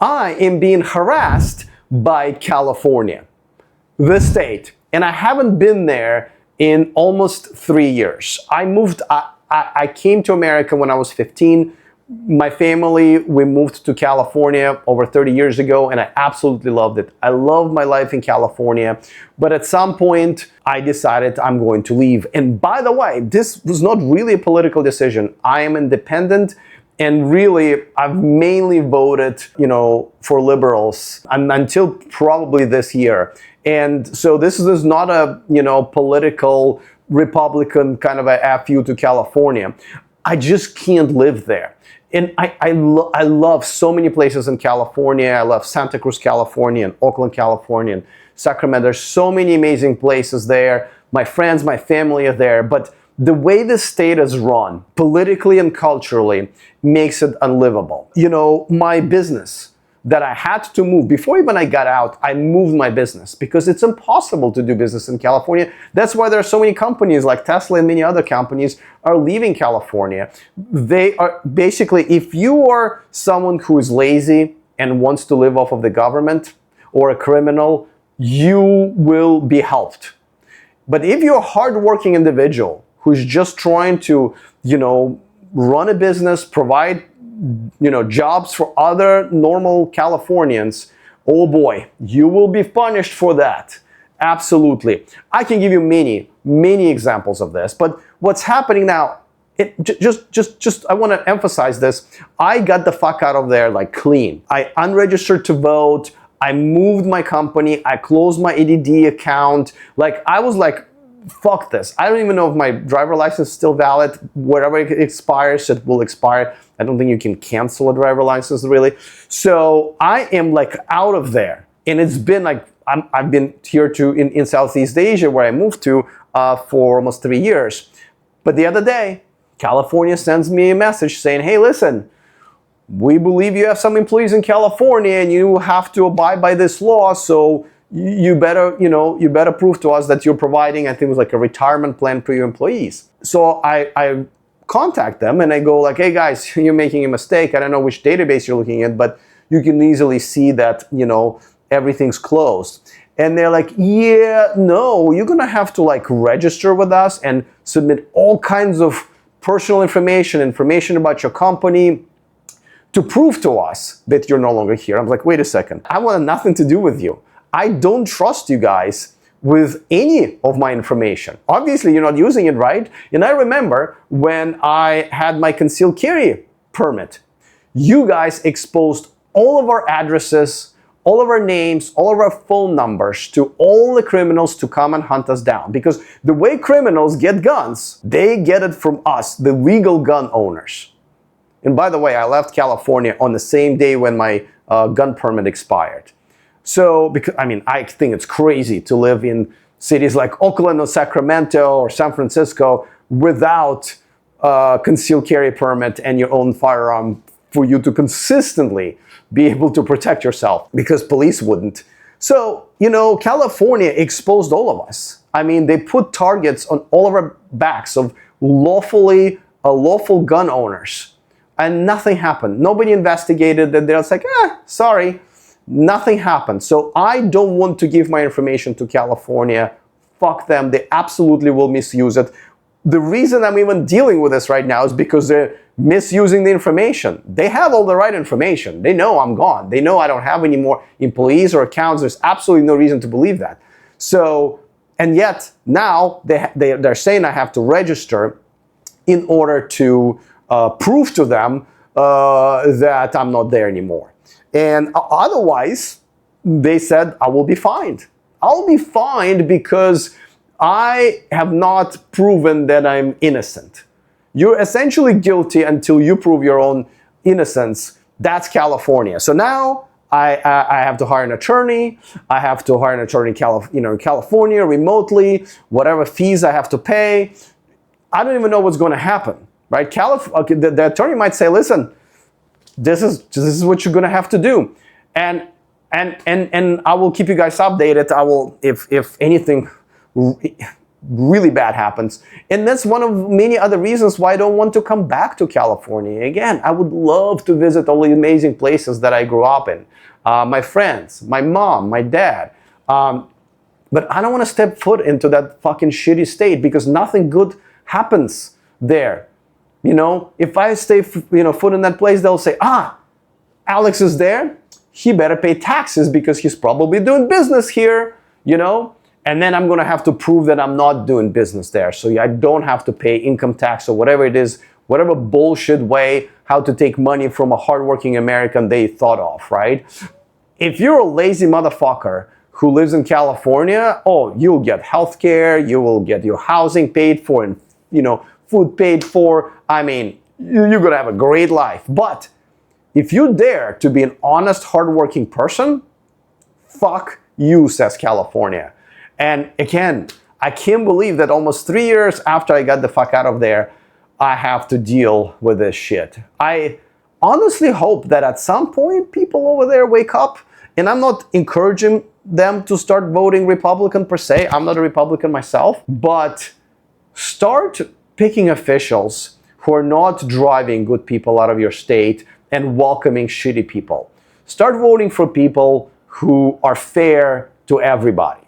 I am being harassed by California, the state, and I haven't been there in almost 3 years. I came to America when I was 15. My family, we moved to California over 30 years ago, and I absolutely loved it. I love my life in California, but at some point I decided I'm going to leave. And by the way, this was not really a political decision. I am independent, and really I've mainly voted, for liberals until probably this year. And so this is not a, political Republican kind of a FU to California. I just can't live there. And I love so many places in California. I love Santa Cruz, California, and Oakland, California, and Sacramento. There's so many amazing places there. My friends, my family are there. But the way the state is run, politically and culturally, makes it unlivable. My business that I had to move, before even I got out, I moved my business because it's impossible to do business in California. That's why there are so many companies like Tesla and many other companies are leaving California. They are basically, if you are someone who is lazy and wants to live off of the government or a criminal, you will be helped. But if you're a hardworking individual who's just trying to, run a business, provide jobs for other normal Californians, oh boy, you will be punished for that. Absolutely. I can give you many examples of this, but what's happening now, I want to emphasize this. I got the fuck out of there like clean. I unregistered to vote. I moved my company. I closed my ADD account. I was like, fuck this. I don't even know if my driver license is still valid. Whatever it expires, it will expire. I don't think you can cancel a driver license really. So I am out of there. And it's been I've been here in Southeast Asia where I moved to for almost 3 years. But the other day, California sends me a message saying, hey, listen, we believe you have some employees in California and you have to abide by this law. So you better prove to us that you're providing, I think it was a retirement plan for your employees. So I contact them and I go hey guys, you're making a mistake. I don't know which database you're looking at, but you can easily see that, everything's closed. And they're like, yeah, no, you're gonna have to register with us and submit all kinds of personal information about your company to prove to us that you're no longer here. I'm like, wait a second, I want nothing to do with you. I don't trust you guys with any of my information. Obviously, you're not using it, right? And I remember when I had my concealed carry permit, you guys exposed all of our addresses, all of our names, all of our phone numbers to all the criminals to come and hunt us down. Because the way criminals get guns, they get it from us, the legal gun owners. And by the way, I left California on the same day when my gun permit expired. So, I think it's crazy to live in cities like Oakland or Sacramento or San Francisco without a concealed carry permit and your own firearm for you to consistently be able to protect yourself, because police wouldn't. So, California exposed all of us. They put targets on all of our backs of lawful gun owners, and nothing happened. Nobody investigated that. They're like, sorry. Nothing happened. So I don't want to give my information to California. Fuck them. They absolutely will misuse it. The reason I'm even dealing with this right now is because they're misusing the information. They have all the right information. They know I'm gone. They know I don't have any more employees or accounts. There's absolutely no reason to believe that. So, and yet now they're saying I have to register in order to prove to them that I'm not there anymore. And otherwise, they said, I will be fined. I'll be fined because I have not proven that I'm innocent. You're essentially guilty until you prove your own innocence. That's California. So now I have to hire an attorney. I have to hire an attorney in California remotely, whatever fees I have to pay. I don't even know what's going to happen, right? The attorney might say, listen, this is what you're going to have to do. And I will keep you guys updated. I will, if anything really bad happens. And that's one of many other reasons why I don't want to come back to California. Again, I would love to visit all the amazing places that I grew up in. My friends, my mom, my dad. But I don't want to step foot into that fucking shitty state because nothing good happens there. You know, if I stay, foot in that place, they'll say, Alex is there. He better pay taxes because he's probably doing business here, And then I'm going to have to prove that I'm not doing business there. So I don't have to pay income tax or whatever it is, whatever bullshit way how to take money from a hardworking American they thought of, right? If you're a lazy motherfucker who lives in California, you'll get healthcare, you will get your housing paid for and, food paid for. I mean, you're going to have a great life. But if you dare to be an honest, hardworking person, fuck you, says California. And again, I can't believe that almost 3 years after I got the fuck out of there, I have to deal with this shit. I honestly hope that at some point people over there wake up, and I'm not encouraging them to start voting Republican per se. I'm not a Republican myself, but start picking officials who are not driving good people out of your state and welcoming shitty people. Start voting for people who are fair to everybody.